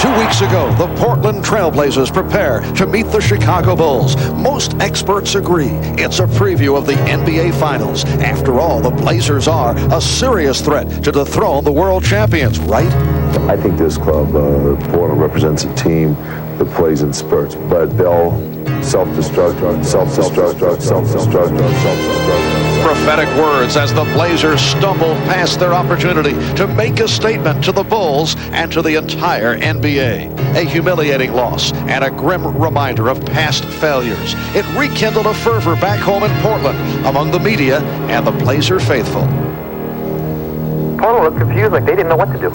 2 weeks ago, the Portland Trailblazers prepare to meet the Chicago Bulls. Most experts agree it's a preview of the NBA Finals. After all, the Blazers are a serious threat to dethrone the world champions, right? I think this club, Portland, represents a team that plays in spurts, but they'll self-destruct. Prophetic words as the Blazers stumble past their opportunity to make a statement to the Bulls and to the entire NBA. A humiliating loss and a grim reminder of past failures. It rekindled a fervor back home in Portland among the media and the Blazer faithful. Portland looked confused, like they didn't know what to do.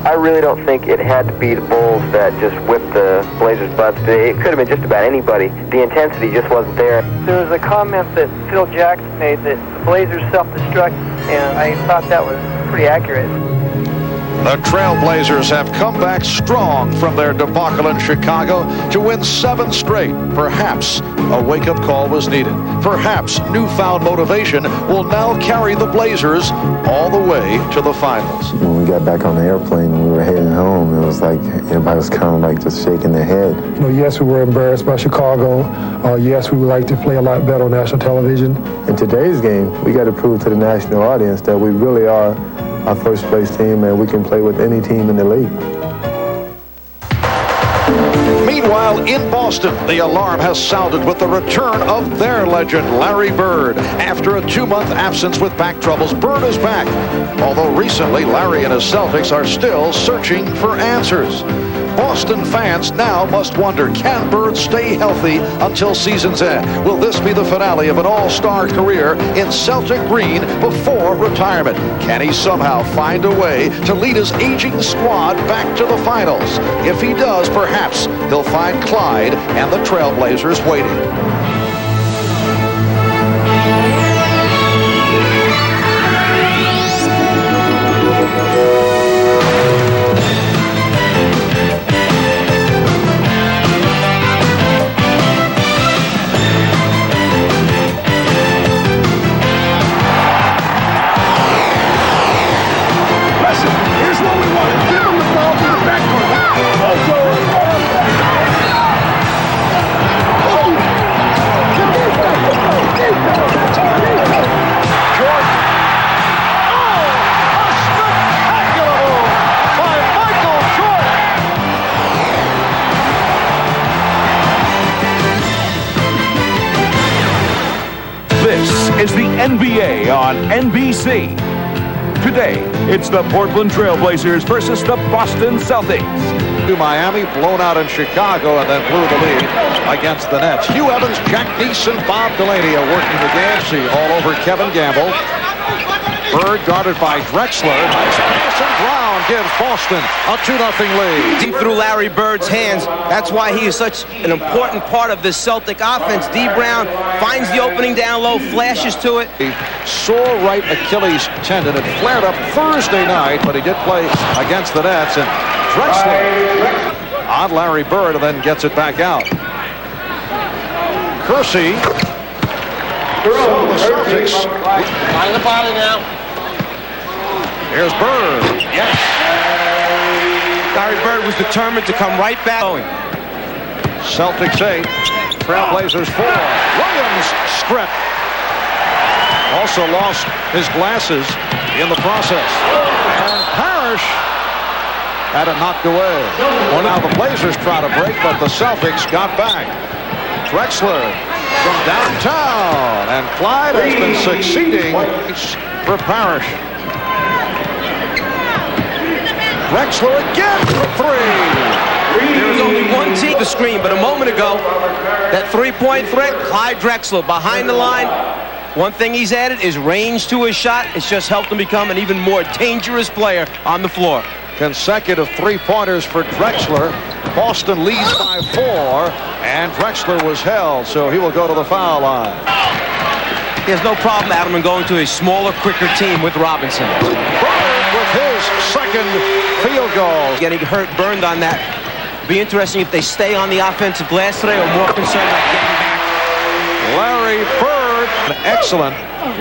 I really don't think it had to be the Bulls that just whipped the Blazers' butts today. It could have been just about anybody. The intensity just wasn't there. There was a comment that Phil Jackson made that the Blazers self-destruct, and I thought that was pretty accurate. The Trailblazers have come back strong from their debacle in Chicago to win 7 straight. Perhaps a wake-up call was needed. Perhaps newfound motivation will now carry the Blazers all the way to the finals. When we got back on the airplane and we were heading home, it was like everybody was kind of like just shaking their head. You know, yes, we were embarrassed by Chicago. Yes, we would like to play a lot better on national television. In today's game, we got to prove to the national audience that we really are our first place team and we can play with any team in the league. Meanwhile, in Boston, the alarm has sounded with the return of their legend, Larry Bird. After a 2-month absence with back troubles, Bird is back. Although recently, Larry and his Celtics are still searching for answers. Boston fans now must wonder, can Bird stay healthy until season's end? Will this be the finale of an all-star career in Celtic green before retirement? Can he somehow find a way to lead his aging squad back to the finals? If he does, perhaps he'll find Clyde and the Trailblazers waiting. This is the NBA on NBC. Today, it's the Portland Trailblazers versus the Boston Celtics. To Miami, blown out in Chicago, and then blew the lead against the Nets. Hugh Evans, Jack Neeson, Bob Delaney are working the game. See all over Kevin Gamble. Bird guarded by Drexler. Nice pass, and Brown gives Boston a 2-0 lead. Deep through Larry Bird's hands. That's why he is such an important part of this Celtic offense. D. Brown finds the opening down low, flashes to it. He sore right Achilles tendon. It flared up Thursday night, but he did play against the Nets. And Drexler on Larry Bird and then gets it back out. Kersey. So the Celtics. On the body now. Here's Bird. Yes. Larry Bird was determined to come right back. Celtics 8. Trailblazers 4. Williams strip. Also lost his glasses in the process. And Parrish had it knocked away. Well, now the Blazers try to break, but the Celtics got back. Drexler from downtown, and Clyde has been succeeding for Parrish. Drexler again for 3. There was only one team to screen, but a moment ago, that three-point threat, Clyde Drexler behind the line. One thing he's added is range to his shot. It's just helped him become an even more dangerous player on the floor. Consecutive 3-pointers for Drexler. Boston leads by 4, and Drexler was held, so he will go to the foul line. He has no problem, Adam, in going to a smaller, quicker team with Robinson. Bird with his second field goal. Getting hurt, burned on that. Be interesting if they stay on the offensive glass today or more concerned about getting back. Larry Bird, an excellent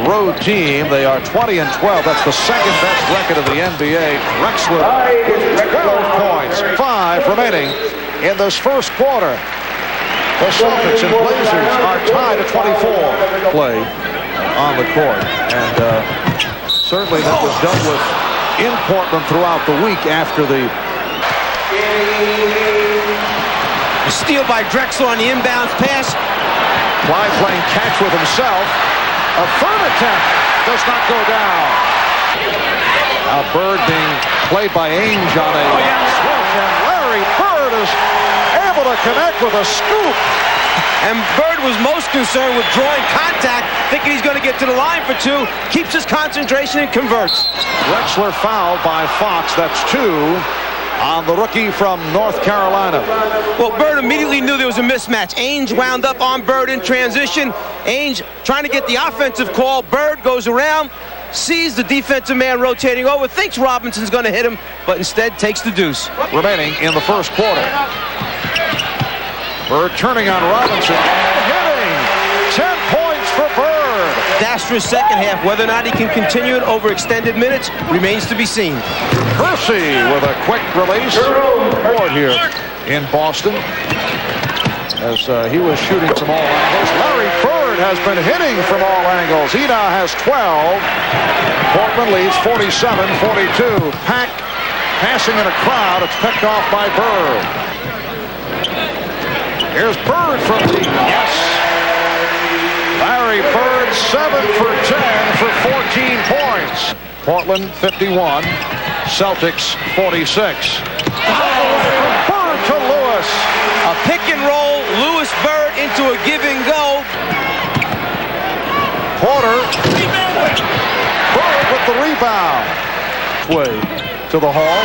road team. They are 20-12. That's the second best record of the NBA. Drexler with 12 points, 5 remaining in this first quarter. The Celtics and Blazers are tied at 24. Play on the court. And certainly that was dealt with in Portland throughout the week after the steal by Drexler on the inbounds pass. Clyde playing catch with himself. A third attempt does not go down. Now Bird being played by Ainge on a switch, and Larry Bird is able to connect with a scoop. And Bird was most concerned with drawing contact, thinking he's going to get to the line for two. Keeps his concentration and converts. Drexler fouled by Fox. That's 2 on the rookie from North Carolina. Well, Bird immediately knew there was a mismatch. Ainge wound up on Bird in transition. Ainge trying to get the offensive call. Bird goes around, sees the defensive man rotating over, thinks Robinson's going to hit him, but instead takes the deuce. Remaining in the first quarter. Bird turning on Robinson. Hitting. 10 points for Bird. Disastrous second half. Whether or not he can continue it over extended minutes remains to be seen. Kersey with a quick release. Forward here in Boston as he was shooting from all angles. Larry Bird has been hitting from all angles. He now has 12. Portland leads 47-42. Pack passing in a crowd. It's picked off by Bird. Here's Bird from deep. Yes. Larry Bird 7 for 10 for 14 points. Portland 51. Celtics 46. Bird to Lewis. A pick and roll. Lewis Bird into a give and go. Porter. Bird with the rebound. Way to the hall.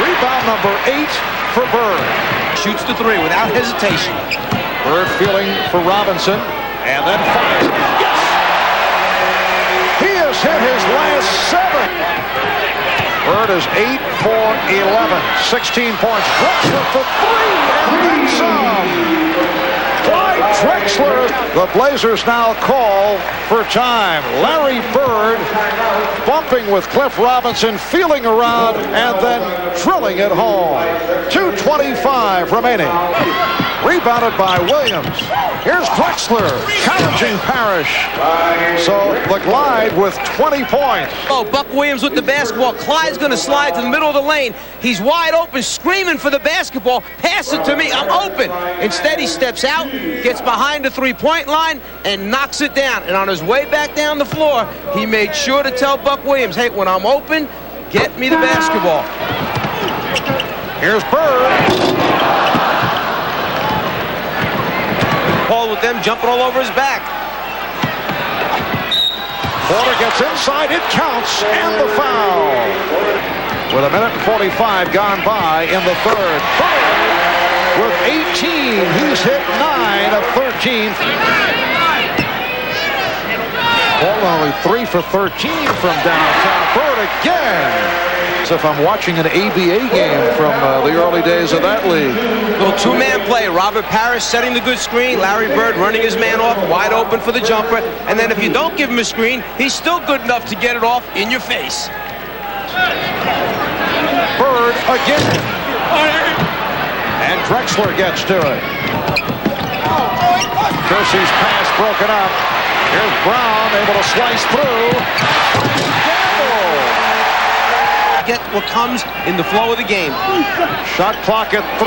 Rebound number 8 for Bird. Shoots the three without hesitation. Bird feeling for Robinson and then fires. Yes! He has hit his last 7. Bird is 8 for 11. 16 points. Drexler for 3 and then some. Clyde Drexler. The Blazers now call for time. Larry Bird bumping with Cliff Robinson, feeling around and then drilling it home. 2:25 remaining. Rebounded by Williams. Here's Drexler challenging Parrish. So the Clyde with 20 points. Oh, Buck Williams with the basketball. Clyde's going to slide to the middle of the lane. He's wide open, screaming for the basketball. Pass it to me. I'm open. Instead, he steps out, gets behind the three-point line, and knocks it down. And on his way back down the floor, he made sure to tell Buck Williams, hey, when I'm open, get me the basketball. Here's Bird. Paul with them jumping all over his back. Porter gets inside, it counts, and the foul. With a minute and 45 gone by in the third. Bird with 18, he's hit 9 of 13. Portland only 3 for 13 from downtown. Bird again. As if I'm watching an ABA game from the early days of that league. Little two-man play. Robert Parrish setting the good screen. Larry Bird running his man off, wide open for the jumper. And then if you don't give him a screen, he's still good enough to get it off in your face. Bird again. And Drexler gets to it. Kersey's pass broken up. Here's Brown able to slice through. Get what comes in the flow of the game. Shot clock at 3.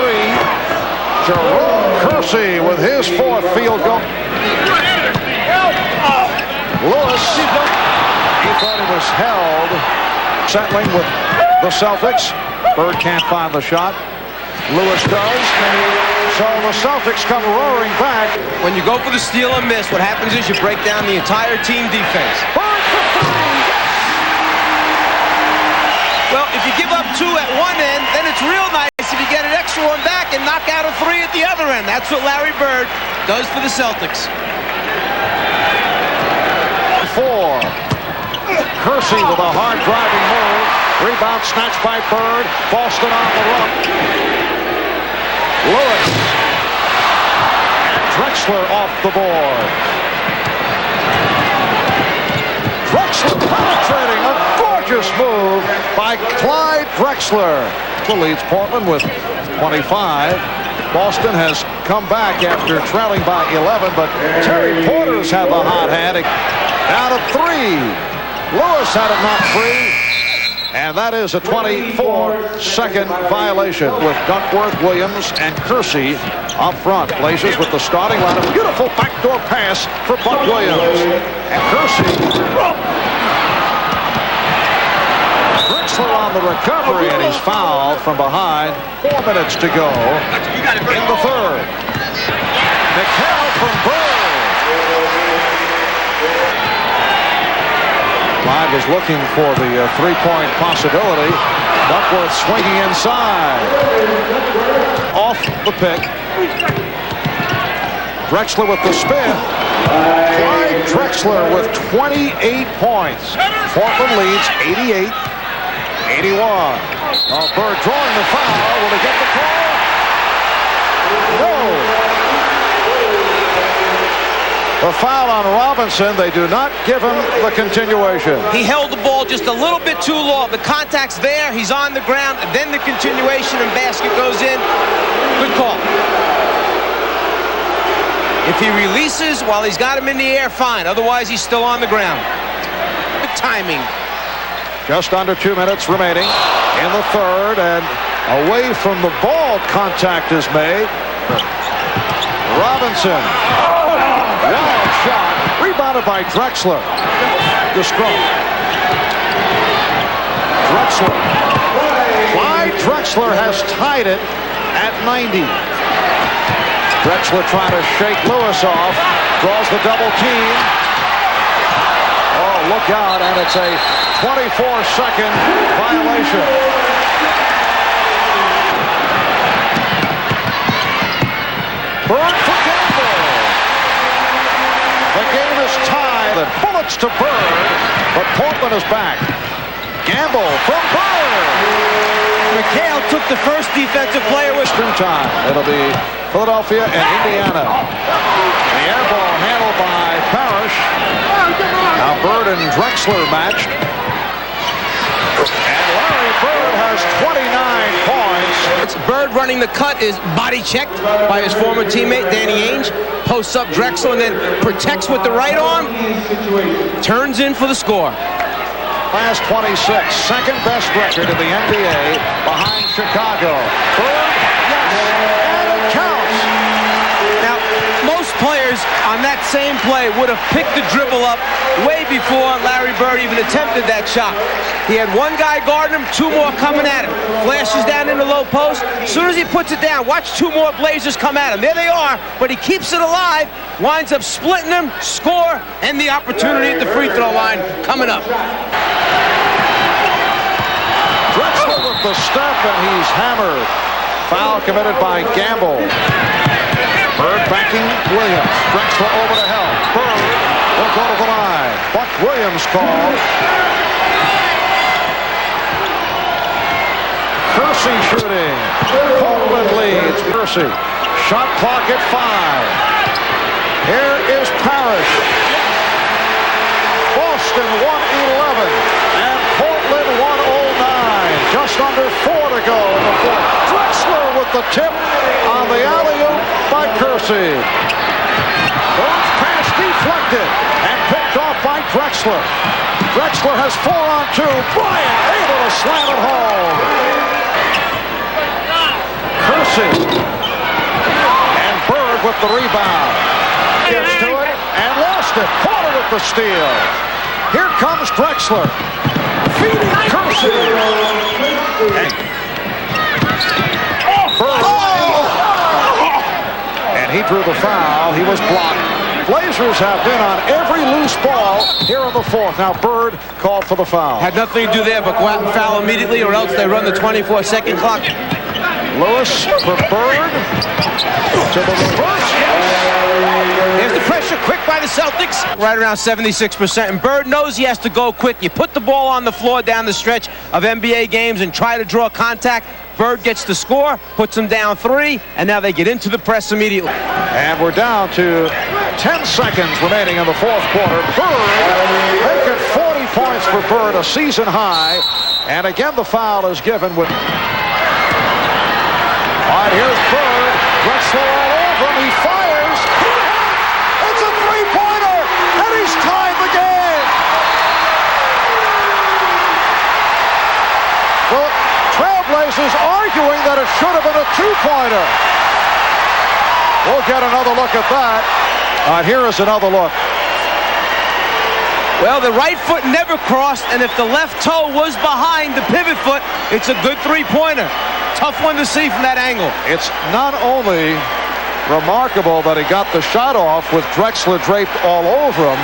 Jerome Kersey with his 4th field goal. Lewis, he thought he was held. Settling with the Celtics. Bird can't find the shot. Lewis does. So the Celtics come roaring back. When you go for the steal and miss, what happens is you break down the entire team defense. Bird for 3. Well, if you give up 2 at one end, then it's real nice if you get an extra one back and knock out a 3 at the other end. That's what Larry Bird does for the Celtics. 4. Kersey with a hard driving move. Rebound snatched by Bird. Boston on the run. Lewis. And Drexler off the board. Drexler penetrating. A gorgeous move by Clyde Drexler. Drexler leads Portland with 25. Boston has come back after trailing by 11, but Terry Porter's had the hot hand. Down to 3. Lewis had it knocked free. And that is a 24-second violation with Duckworth, Williams, and Kersey up front. Blazers with the starting lineup. Beautiful backdoor pass for Buck Williams. And Kersey. Drexler on the recovery, and he's fouled from behind. 4 minutes to go in the third. McHale from Bird. Clyde was looking for the three-point possibility. Duckworth swinging inside. Off the pick. Drexler with the spin. Clyde Drexler with 28 points. Portland leads 88-81. Bird drawing the foul. Will he get the call? No. The foul on Robinson. They do not give him the continuation. He held the ball just a little bit too long. The contact's there. He's on the ground. And then the continuation and basket goes in. Good call. If he releases while he's got him in the air, fine. Otherwise, he's still on the ground. Good timing. Just under 2 minutes remaining in the third, and away from the ball, contact is made. Robinson. Wild shot. Rebounded by Drexler. The scrum. Drexler. Clyde Drexler has tied it at 90. Drexler trying to shake Lewis off. Draws the double team. Oh, look out, and it's a 24-second violation. Bird for Gamble. The game is tied. And bullets to Bird, but Portland is back. Gamble from Bird. McHale took the first defensive player with time. It'll be Philadelphia and Indiana. The air ball handled by Parrish. Now Bird and Drexler matched. And Larry Bird has 29 points. Bird running the cut is body checked by his former teammate Danny Ainge. Posts up Drexler and then protects with the right arm. Turns in for the score. Last 26, second best record in the NBA behind Chicago. Bird, yes, and it counts. Now, most players on that same play would have picked the dribble up way before Larry Bird even attempted that shot. He had one guy guarding him, 2 more coming at him. Flashes down in the low post. As soon as he puts it down, watch 2 more Blazers come at him. There they are, but he keeps it alive, winds up splitting them, score, and the opportunity at the free throw line coming up. Drexler with the step, and he's hammered. Foul committed by Gamble. Bird backing Williams. Drexler over to help. Bird will go to the line. Buck Williams called. Kersey shooting. Portland leads. Kersey. Shot clock at 5. Here is Parrish. Boston 111 and Portland 109. Just under 4 to go in the fourth. Drexler with the tip on the alley-oop by Kersey. Bird's pass deflected and picked off by Drexler. Drexler has 4 on 2. Bryant able to slam it home. Kersey and Bird with the rebound. Gets to it and lost it. Porter with the steal. Here comes Drexler. Feeding Kersey. Bird. And he drew the foul. He was blocked. Blazers have been on every loose ball here in the fourth. Now Bird called for the foul. Had nothing to do there but go out and foul immediately, or else they run the 24-second clock. Lewis for Bird. To the reverse. There's the pressure quick by the Celtics. Right around 76%. And Bird knows he has to go quick. You put the ball on the floor down the stretch of NBA games and try to draw contact. Bird gets the score, puts them down 3, and now they get into the press immediately. And we're down to 10 seconds remaining in the fourth quarter. Bird making 40 points for Bird, a season high. And again, the foul is given with All right, here's Bird. Drexler all over him. He fires. It's a three-pointer, and he's tied the game. The Trailblazers arguing that it should have been a two-pointer. We'll get another look at that. All right, here is another look. Well, the right foot never crossed, and if the left toe was behind the pivot foot, it's a good three-pointer. Tough one to see from that angle. It's not only remarkable that he got the shot off with Drexler draped all over him,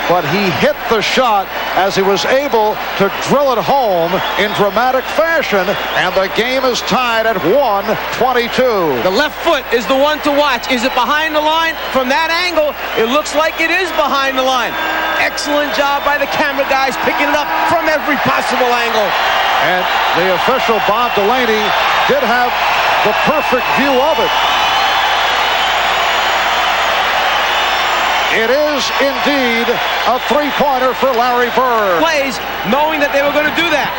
but he hit the shot as he was able to drill it home in dramatic fashion, and the game is tied at 122. The left foot is the one to watch. Is it behind the line? From that angle, it looks like it is behind the line. Excellent job by the camera guys picking it up from every possible angle. And the official, Bob Delaney, did have the perfect view of it. It is indeed a three-pointer for Larry Bird. Plays knowing that they were going to do that.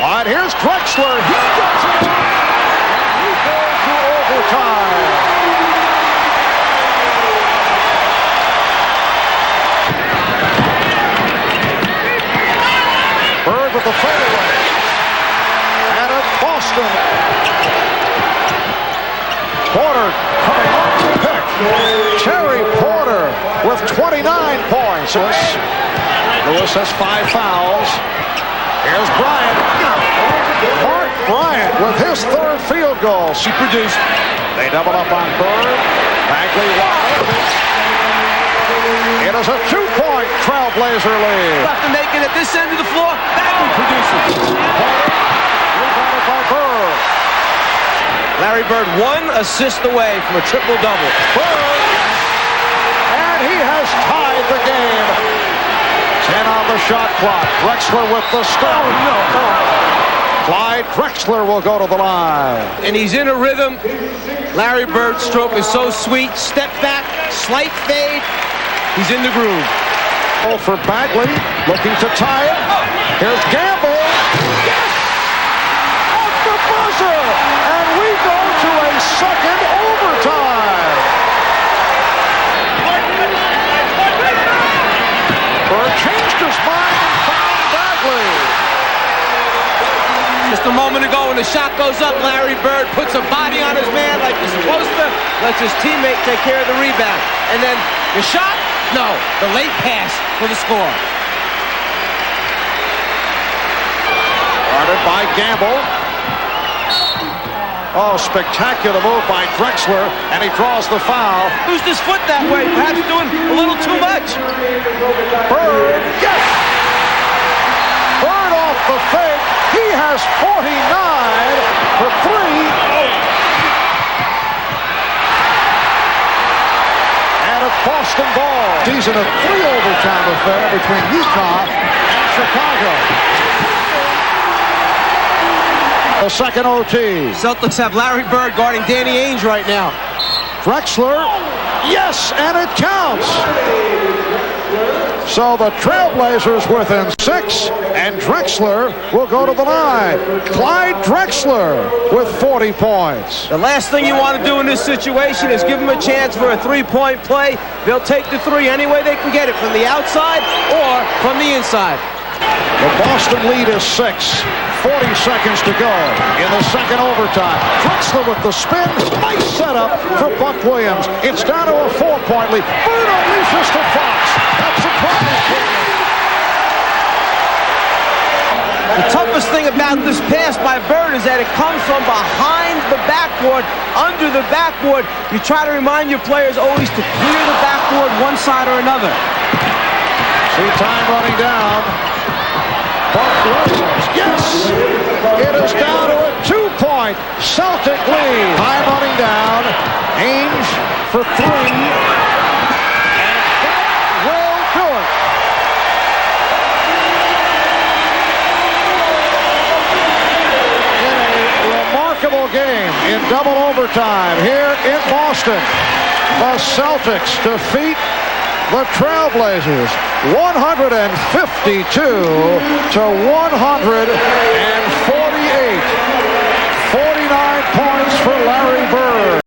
All right, here's Drexler. He gets it. He goes to overtime. Bird with the fadeaway. And it's Boston. Porter coming off the pick. Terry Porter with 29 points. Lewis has 5 fouls. Here's Bryant. Mark Bryant with his 3rd field goal. She produced. They double up on Bird. Bagley wide open. It is a 2-point Trailblazer lead. After making it this end of the floor, Bagley produces. Rebounded by Bird. Larry Bird 1 assist away from a triple-double. Bird. And he has tied the game. 10 on the shot clock. Drexler with the stop. Oh, no. Clyde Drexler will go to the line. And he's in a rhythm. Larry Bird's stroke is so sweet. Step back, slight fade. He's in the groove. Oh, for Bagley, looking to tie it. Here's Gamble. Yes! Off the buzzer! And we go to a second overtime. Bird changed his mind and found Bagley. Just a moment ago when the shot goes up, Larry Bird puts a body on his man like he's supposed to, lets his teammate take care of the rebound. And then the shot? No, the late pass for the score. Guarded by Gamble. Oh, spectacular move by Drexler, and he draws the foul. Who's his foot that way? Perhaps doing a little too much. Bird, yes! Bird off the fake. He has 49 for 3. And a Boston ball. Season of 3 overtime affair between Utah and Chicago. The second OT. Celtics have Larry Bird guarding Danny Ainge right now. Drexler, yes, and it counts. So the Trailblazers within 6, and Drexler will go to the line. Clyde Drexler with 40 points. The last thing you want to do in this situation is give them a chance for a three-point play. They'll take the three any way they can get it, from the outside or from the inside. The Boston lead is 6. 40 seconds to go in the second overtime. Drexler with the spin. Nice setup for Buck Williams. It's down to a 4-point lead. Bird unleashes to Fox. That's a problem. The toughest thing about this pass by Bird is that it comes from behind the backboard, under the backboard. You try to remind your players always to clear the backboard one side or another. See time running down. Buck Williams, yes! It is down to a 2-point Celtic lead. Time running down. Ainge for 3. And that will do it. In a remarkable game in double overtime here in Boston, the Celtics defeat the Trailblazers 152 to 100.